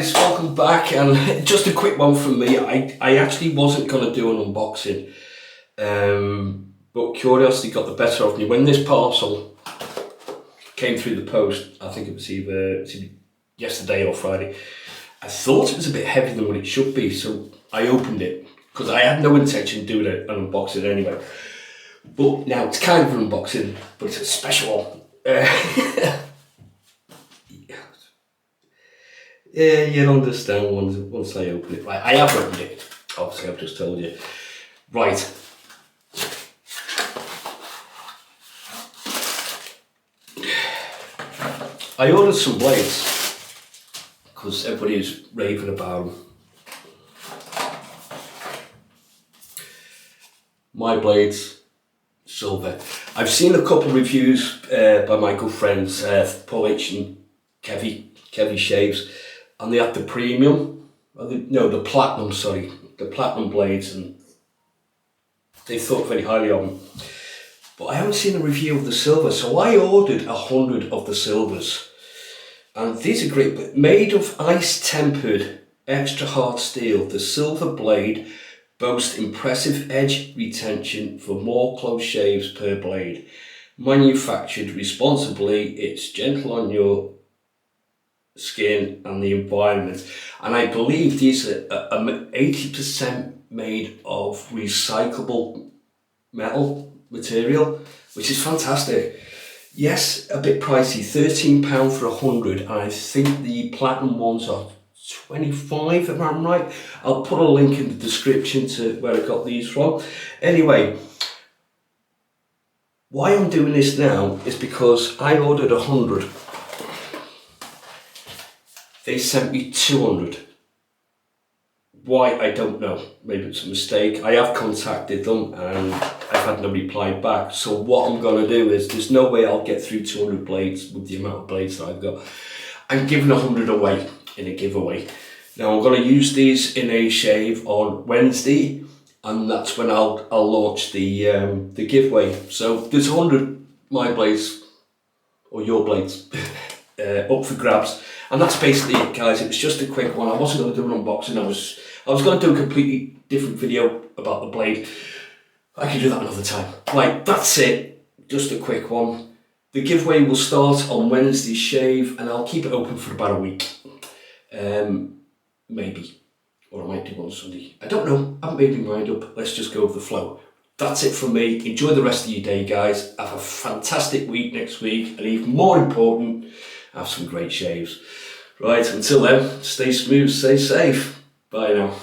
guys, welcome back, and just a quick one from me. I actually wasn't going to do an unboxing, but curiosity got the better of me. When this parcel came through the post, I think it was either yesterday or Friday, I thought it was a bit heavier than what it should be, so I opened it, because I had no intention of doing an unboxing anyway. But now it's kind of an unboxing, but it's a special one. Yeah, you'll understand once I open it. Right, I have opened it. Obviously, I've just told you. Right. I ordered some blades because everybody is raving about them. My blades, silver. I've seen a couple of reviews by my good friends, Paul H and Kevy Shaves. And they have the premium, the platinum, the platinum blades, and they thought very highly of them. But I haven't seen a review of the silver, so I ordered 100 of the silvers. And these are great, but made of ice-tempered, extra hard steel, the silver blade boasts impressive edge retention for more close shaves per blade. Manufactured responsibly, it's gentle on your skin and the environment, and I believe these are 80% made of recyclable metal material, which is fantastic. Yes, a bit pricey, £13 for 100, and I think the platinum ones are 25 if I'm right. I'll put a link in the description to where I got these from. Anyway, why I'm doing this now is because I ordered 100. They sent me 200. Why, I don't know. Maybe it's a mistake. I have contacted them and I've had no reply back. So what I'm going to do is, there's no way I'll get through 200 blades with the amount of blades that I've got. I'm giving 100 away in a giveaway. Now I'm going to use these in a shave on Wednesday, and that's when I'll launch the giveaway. So there's 100 my blades, or your blades, up for grabs. And that's basically it, guys. It was just a quick one. I wasn't going to do an unboxing. I was going to do a completely different video about the blade. I can do that another time. Right, that's it. Just a quick one. The giveaway will start on Wednesday's shave, and I'll keep it open for about a week. Maybe. Or I might do one Sunday. I don't know. I haven't made my mind up. Let's just go with the flow. That's it from me. Enjoy the rest of your day, guys. Have a fantastic week next week. And even more important, have some great shaves. Right, until then, stay smooth, stay safe. Bye now.